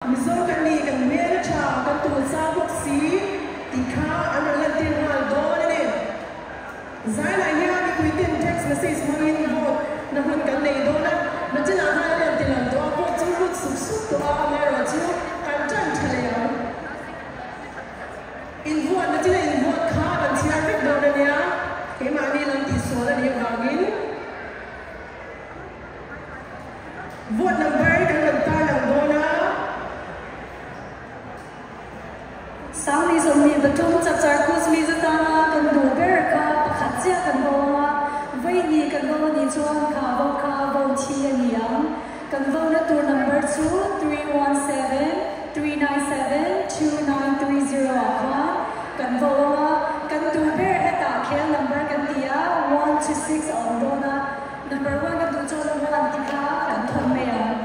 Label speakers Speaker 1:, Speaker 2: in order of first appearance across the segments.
Speaker 1: Misal kani kan mer cha kan tu sa bok si tikha analan tin hal don ne zai la ya ki kuitin text message mangin bo na hun kan nei do na chila ha le tin lan do ko chu lut su su to a me ro chu kan chan chale ya in bo na chila in bo kha ban chia rik do na ya ke ma ni lam ti so la ni wangin vote number kan kan ta lang do na
Speaker 2: sáng nay dùng miền Bắc Trung chặt chặt cút mi rất ta cần đủ bể cả khát chia cần vô mà vây nhì cần vô nhì chuông khá vô chi nhì ấm cần vô là tour number 2 317 397 2930 à cần vô mà cần đủ bể hết cả kia number cần tia 1 to 6 ở đó na number 1 cần đủ cho number 1 thì khá cần thuần mèo.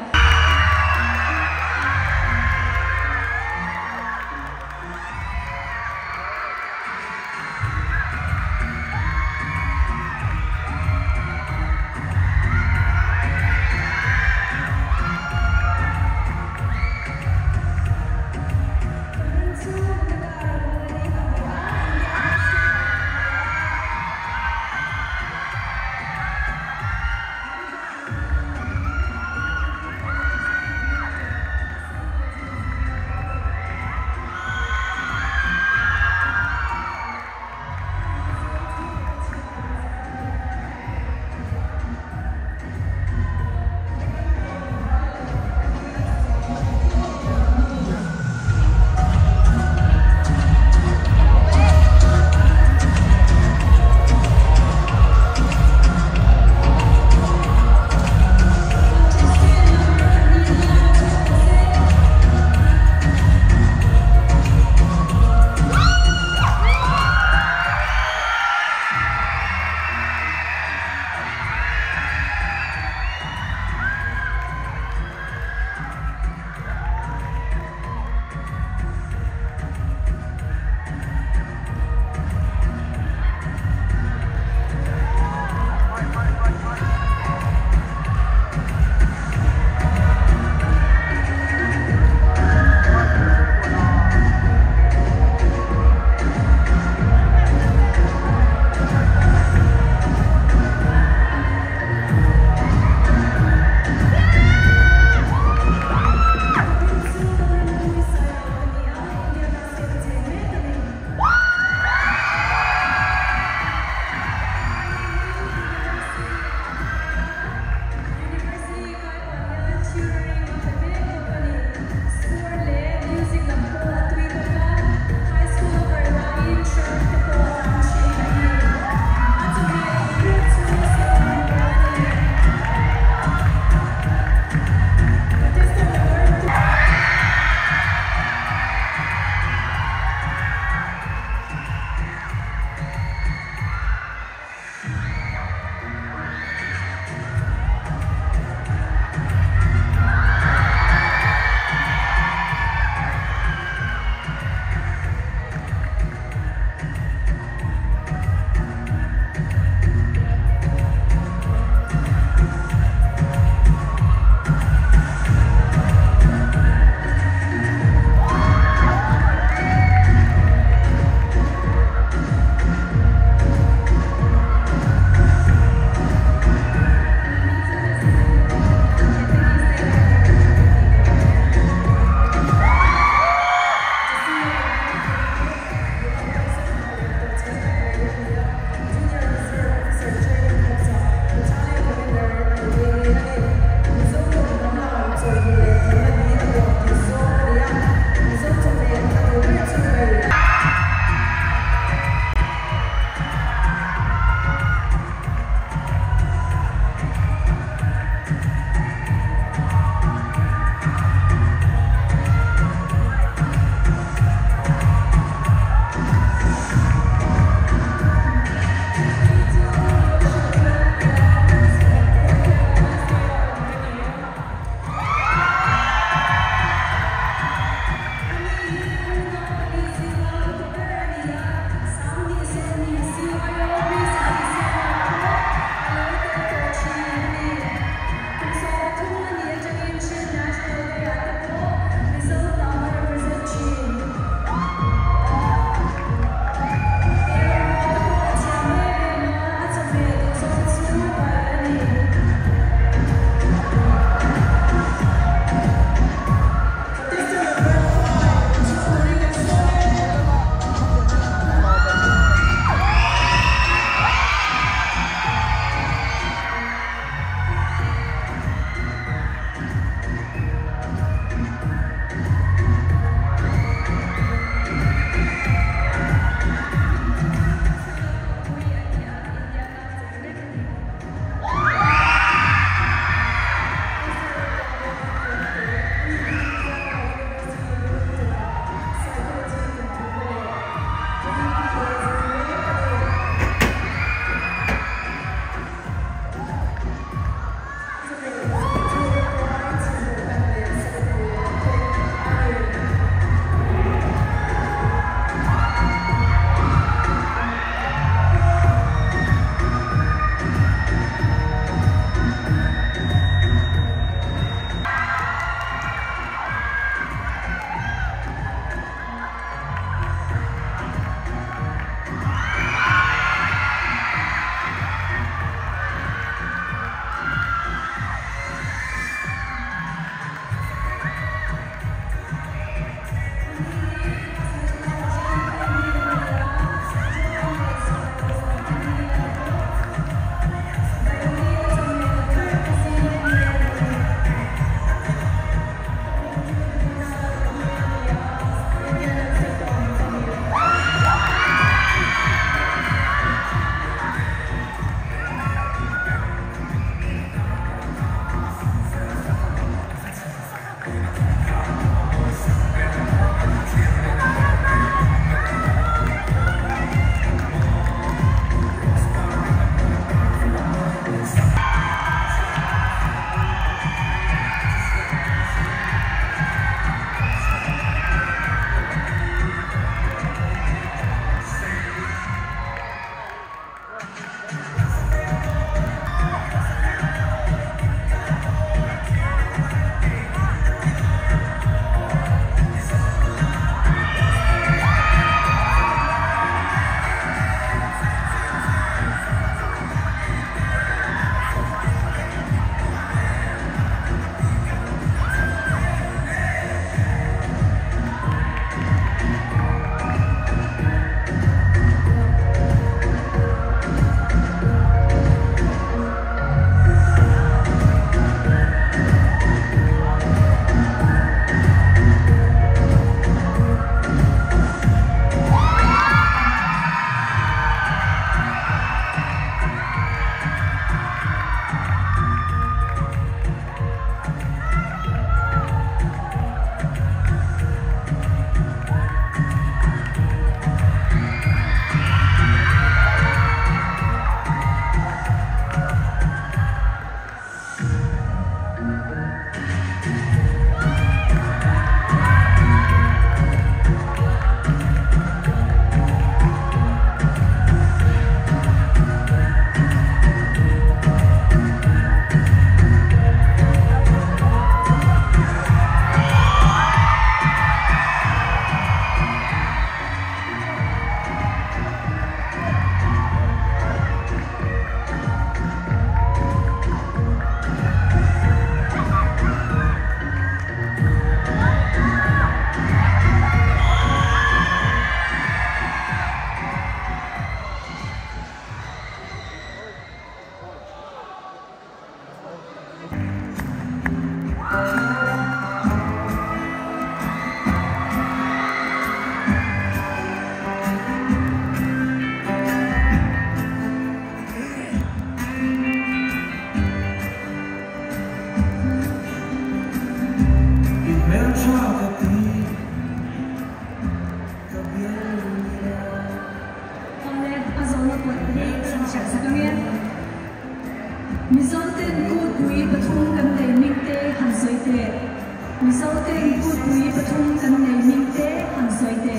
Speaker 2: thung kan nei ming te han soi te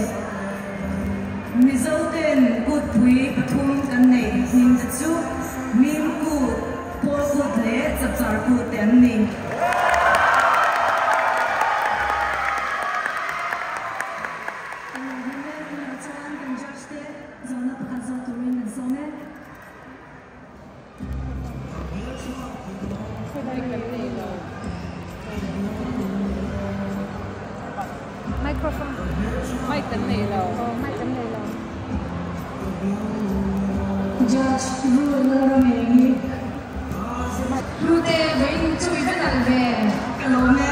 Speaker 2: Mizoten kut pui pathum kan nei ming te chu ming ku pol kut le chapchar ku ten ni
Speaker 3: Microphone. Mic kan nei lo. Mic kan nei lo.
Speaker 2: Judge rule me Rute vein chui benal ve kalome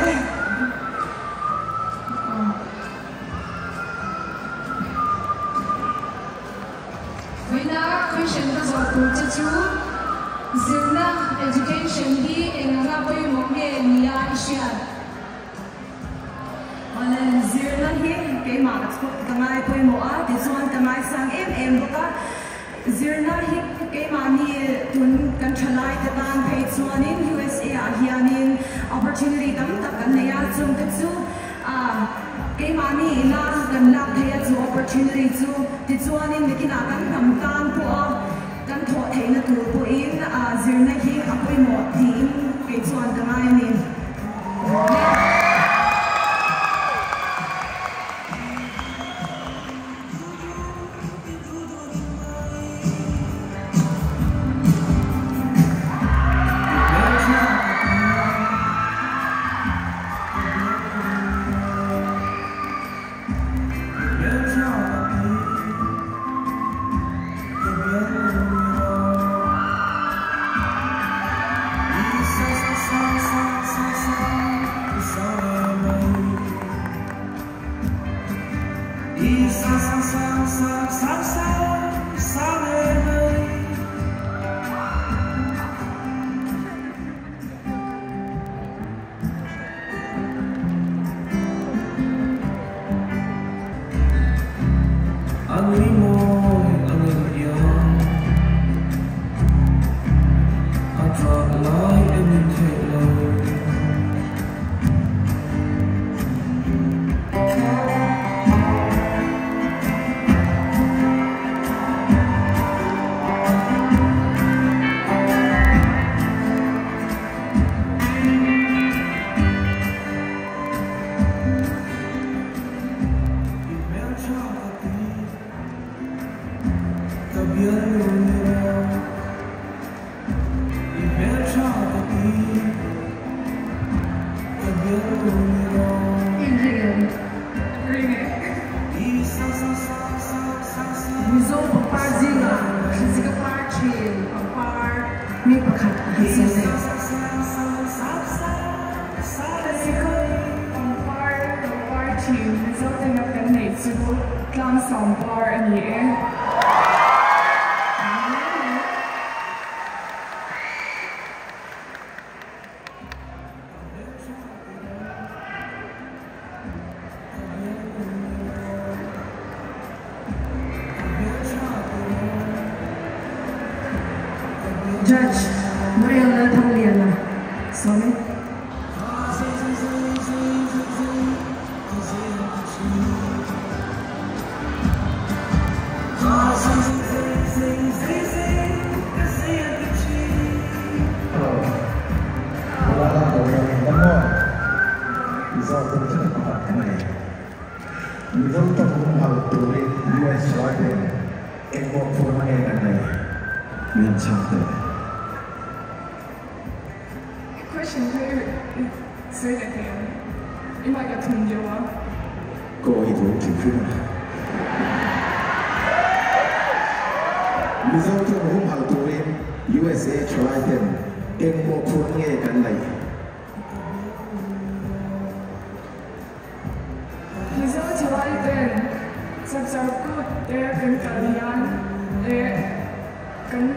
Speaker 2: Veina question ka zo tu chu zilna education di enganga poi mokne nia isha Wala zirna hi ke ma ka ngai poi mo a ti chuan ka ngai sang em boka Zirna hi ke mani tun kan thalai ta tan phei chuanin USA a hianin opportunity tam tak kan neya chung ka chu ke mani ina kan lak thei chu opportunity chu ti chuanin nikina kan nam tan po kan tho theina tur po in zirna hi apoi mo ti ke chuan ka ngai ni Judge, Maria na Taliana. Sorry.
Speaker 1: Question here, say that again. You might get tuned you up.
Speaker 4: Go ahead, we'll keep you. Result of home how to win USA try them. In more putting it and like.
Speaker 1: Result try them. Such are good. They're good. They're good.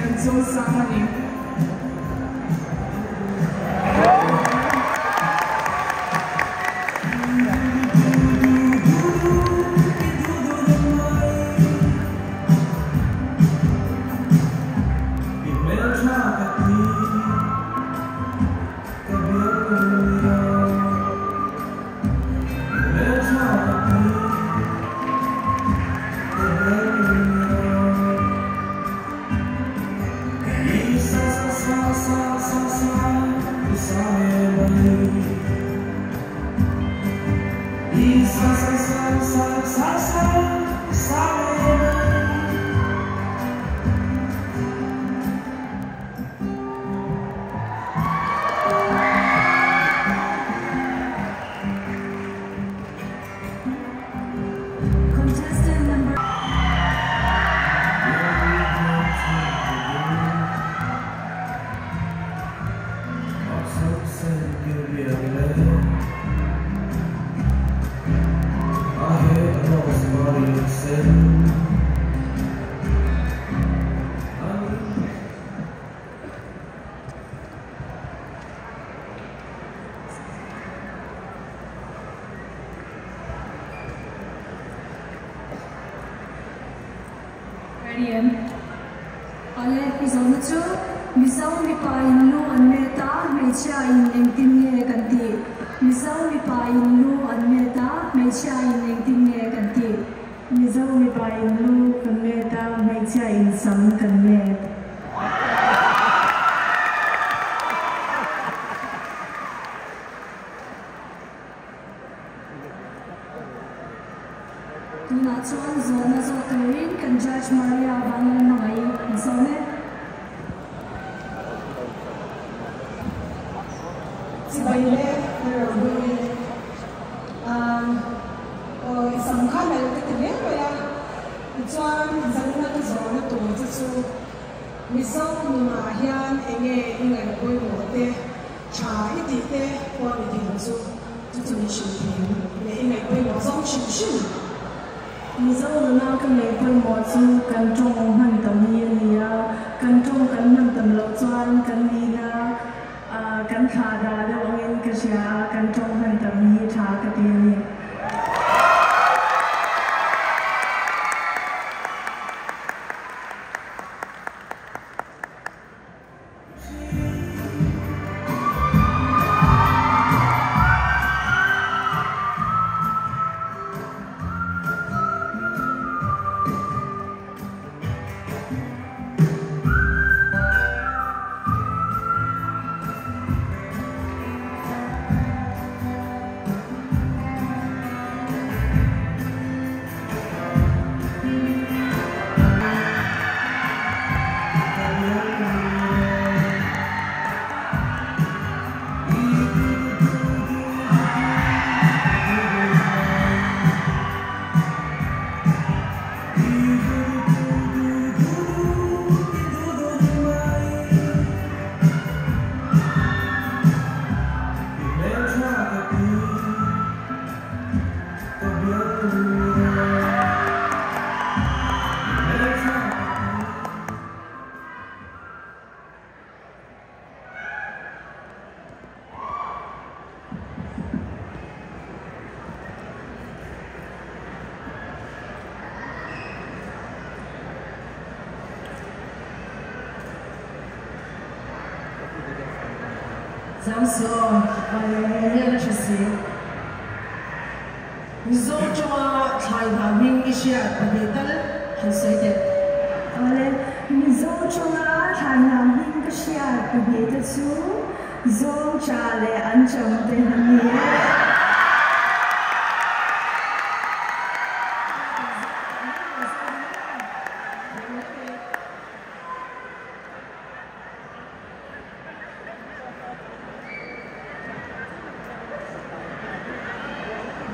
Speaker 1: And so somebody.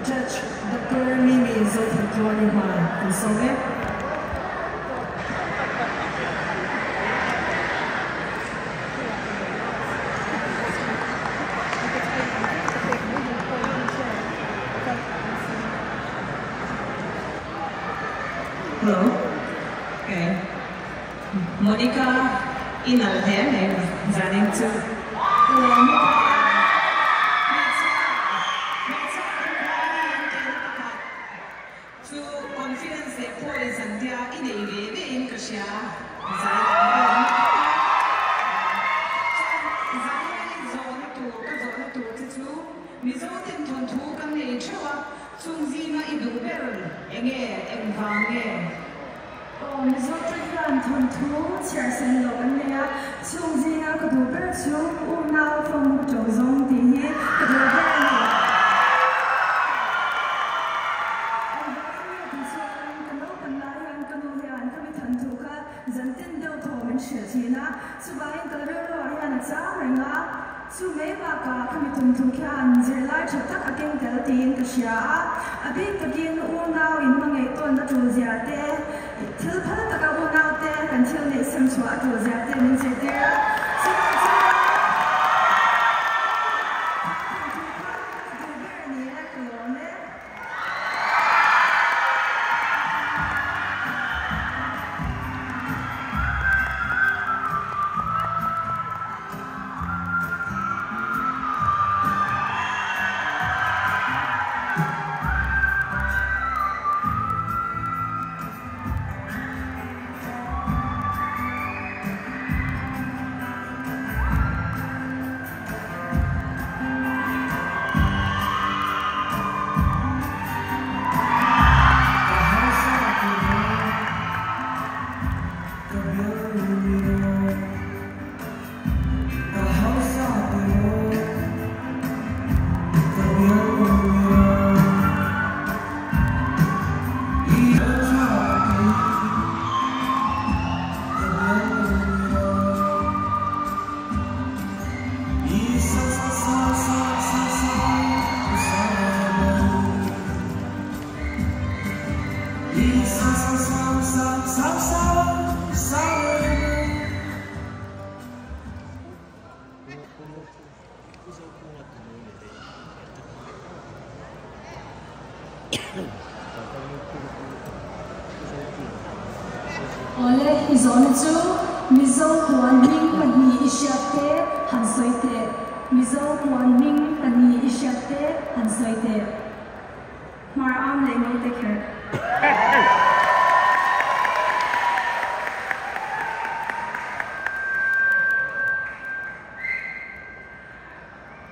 Speaker 1: Judge Dr. Mimi Zothi Joanima Kusome.
Speaker 5: Hello. Okay. Monica Inaltene, running to
Speaker 2: tin ta sia a big takin u nau in mangai ton na tu zia te thil phal taka u nau te kan thil nei sam chua tu zia te min che te Ole izon chu mizo tuan ming pani isyate hansoite mizo tuan ming pani isyate hansoite mar am le ngai te kher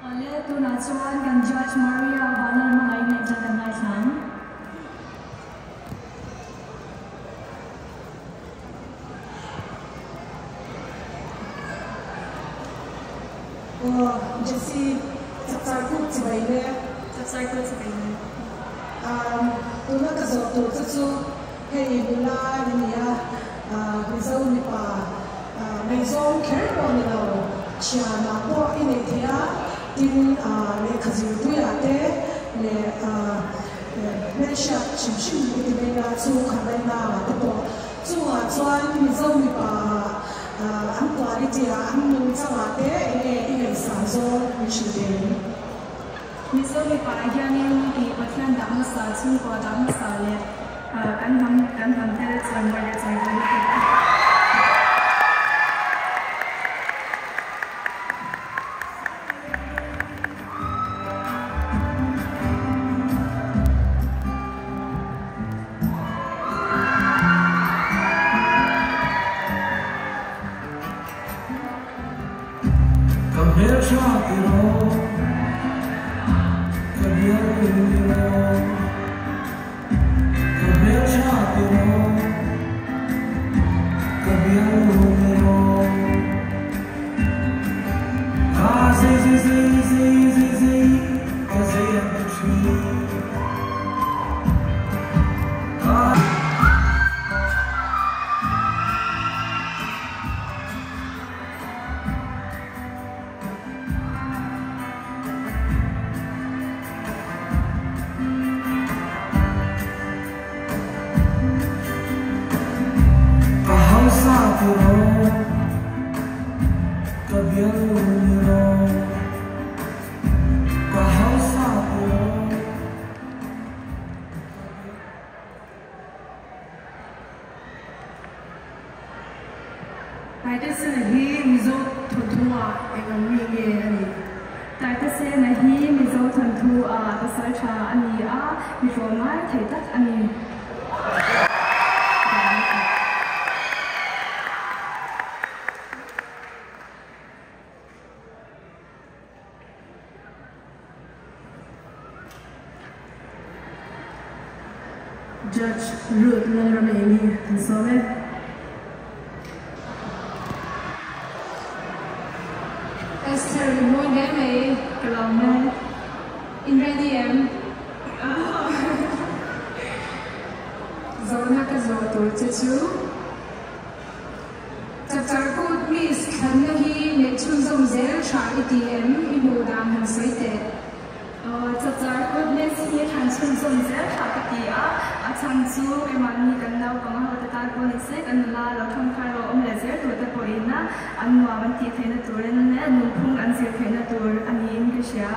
Speaker 2: Ole tu na chuan kan Judge Maria Banal mangai ne jagangai san
Speaker 1: Jesse Tsarkut Tibainé
Speaker 2: Tsarkut Tibainé
Speaker 1: Tuna Kazok Tutsu Hey Bula Nia Mizo Nipa Maison Kerpon Lao Chia Napo Inetia Tin Le Kaziruate Le Mesha Chimshim Itibena Tsu Kabena Tapo Tsu Chuan Mizo Nipa ang quality ang nung sawate ini sazo michiden
Speaker 2: Misal pagyanin di patlan dam sa chung ko dam sa le kan ham te chuan wa le chai ni
Speaker 6: Here Shakiro, come here Shakiro, come here Ah, see, cause I am the tree.
Speaker 1: Judge Ruth Nalrameni and Sole.
Speaker 2: Esther Moigame, Kalama, Ingredium, Zona Kazoto, Tetu, Tatarkut Miss Kanahi, Netuzum Zer, Charity M, Imodam, and Saite. Tatarkut Miss hi han sun sun se tha ka ti a chan chu ke man ni kan dau pang ha ta tar ko ni se kan la la thong khai ro om le se tu ta ko ina an wa man ti theina turen ne nu phung an se theina tur ani in ke sia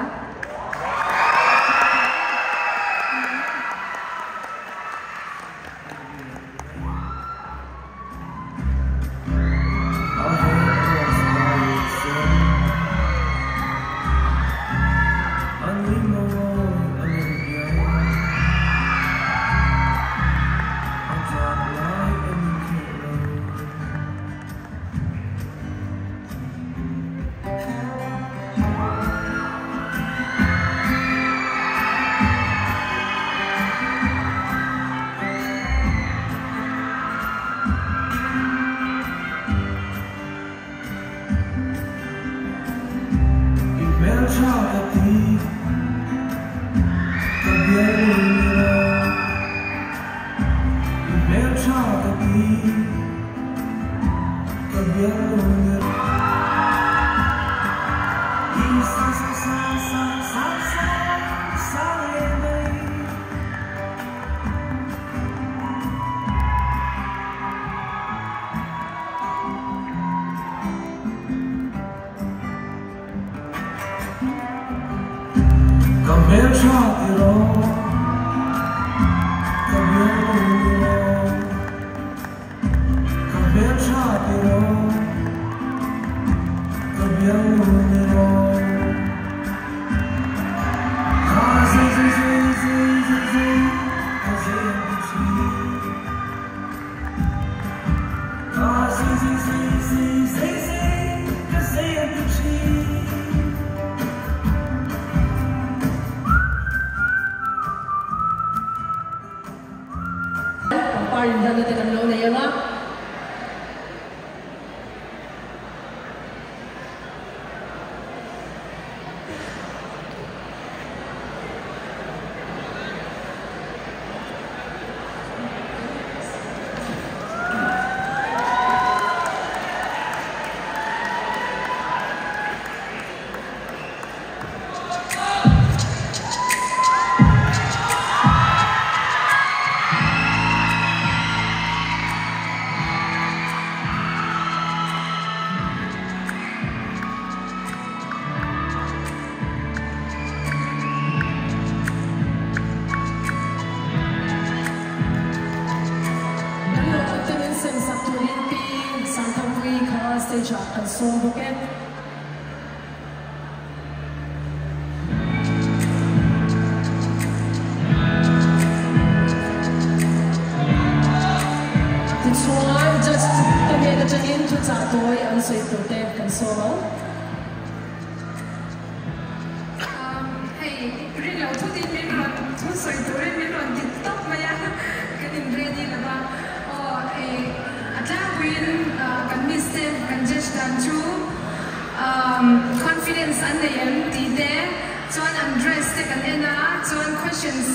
Speaker 7: confidence and the empty there. John Andres taken in John questions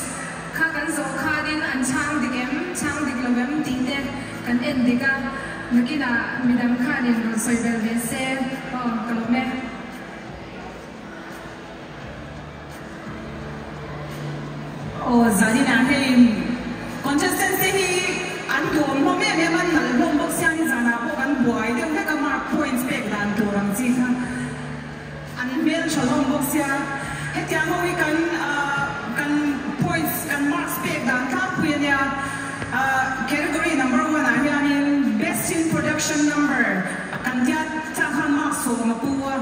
Speaker 7: Kagan so Kadin and Chang the game, Chang the Globem there can end the gun. Nakina Midam Kadin so well they say, oh, Globem.
Speaker 5: Oh, Zadina, hey, contestants, he and to Mome, Meman, Lombok Sang Zana, and boy, they make a mark points back than to Ramzika. And Mel Shalom Boxia, Hetiamo, we can points and marks back than Tapuya. Category number 1, I mean, best in production number, Kandiat Tahan Maso Mapua,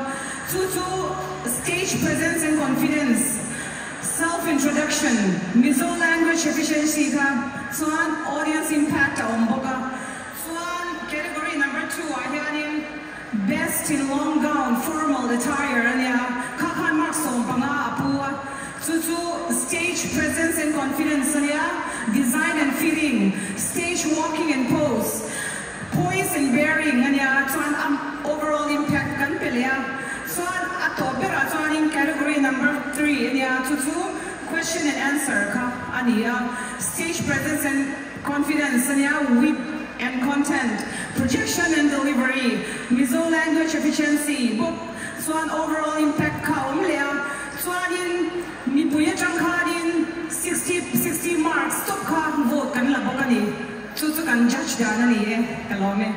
Speaker 5: Tutu, stage presence and confidence. Self-introduction, Mizo language efficiency, Swan audience impact, Swan category number 2, best in long gown, formal attire, Kakan Markson, Apua, Tutu, stage presence and confidence, design and fitting, stage walking and pose, poise and bearing, overall impact, Swan Atopera, in category number 3, Tutu, question and answer, stage presence and confidence, wit and content, projection and delivery, Mizo language efficiency, book, Swan overall impact, Swan in Nipuya Changkadin, kan judge dan ni kalau me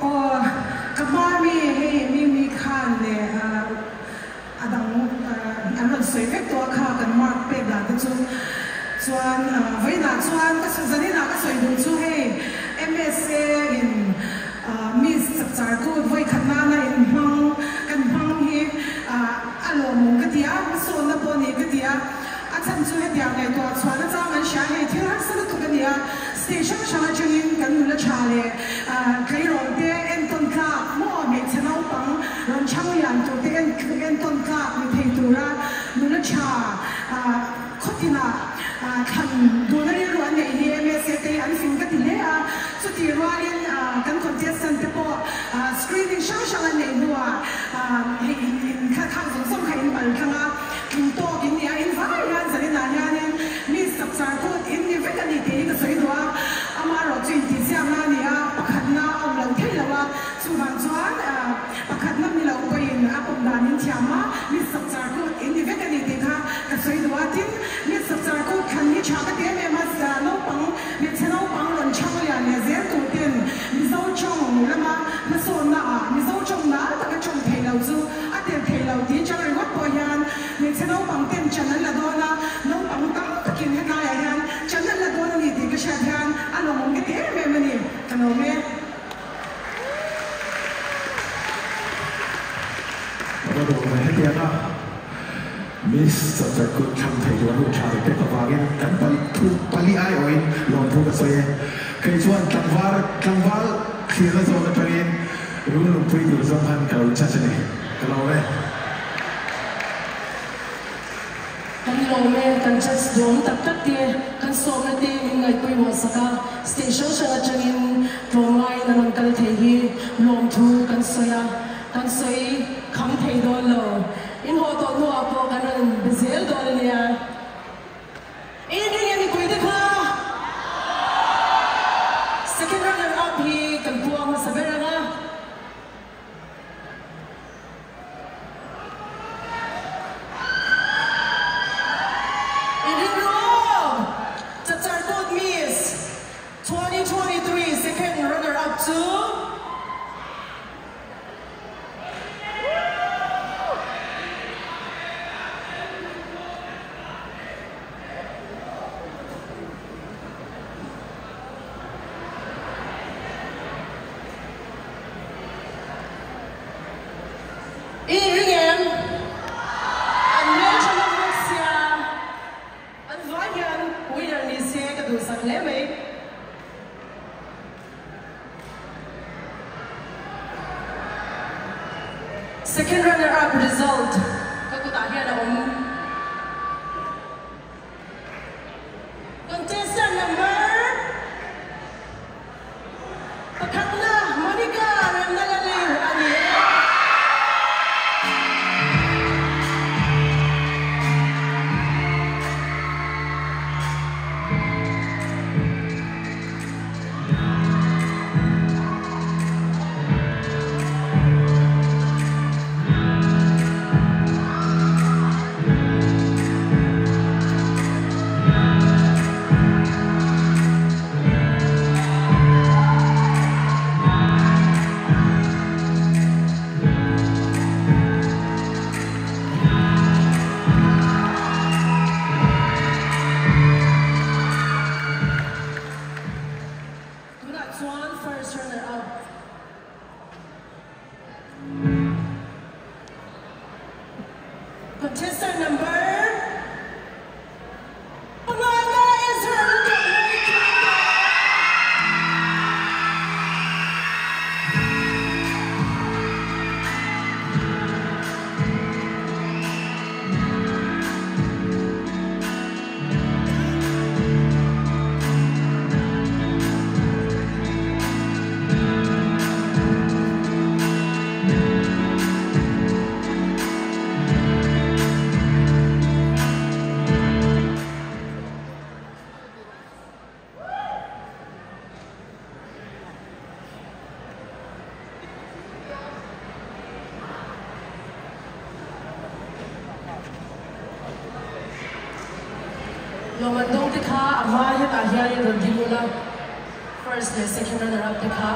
Speaker 5: oh kamar mi khan le adang angan soi vek to kha kan mark pe da chu chuan vai na chuan ka sazani na ka soi du chu he MSA in Miss Char ko voi khanna na in hang kan hang hi alo mong ka tia so na bo ni ka tia a chan chu he dia ngai to chuan na chang an sha he thil har sa tu ka nia station sha chungin kan nu la cha le kai ro te en ton ka mo me chanau pang ron chang yan to te en ton ka mi thei tu ra nu la cha khotina kan do na ri ro nei ni MSA te an fin ka ti le a chu ti ro in kan contestant te po screening sha an nei bua in kha som kha in bal khanga in to in ya in vai yan zari na yan Miss Char ko in ni vekani te ka soi do amaro chin ti siam na ni a pakhat na om lo thei lawa chu han chuan pakhat na mi lo ko in a pom dan in thiama Miss Char ko in ni vekani te kha ka soi do tin Miss Char ko khan ni cha ka te me ma sa no pang me chano pang ron chang ya ne ze tu tin mi zo chong lama ma so na mi zo chong na ta ka chong thei lo chu a te thei lo ti chang ri wat po yan me chano pang ten chan la do na no pang ta ta kin he ka ya yan chan la do na ni ti ka sha yan a lo mong ke te me ma ni ka no me
Speaker 4: Apa tu orang hati apa? Miss Char ko cham thai do lu cha te pa wa gen kan pali ai oin lom thu ka soye kai chuan tangwal khira zo na tangin ru lu pui du zo han ka cha chane kalau me
Speaker 1: kan lo me kan chas dom tak ti kan so na te in ngai pui wa saka station sha changin from line na kal thei hi lom thu kan soya kan soi kham thei do lo in ho to no apo kan bezel do le ya in ring ni koi de kha second runner up hi kan puang ma sabera nga in ring ro Char ko Miss 2023 second runner up to second runner-up result. Kakutahian ako mo. Contestant number... Pakatla, Monica Ramnalaling, Aniel. Contestant number... Panganga Israel Lomandong tikha ama hi ta hian ron dilula firstและ second runner up tikha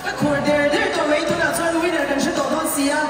Speaker 1: ta khur der der to mai tu na chuan winner kan she to don sia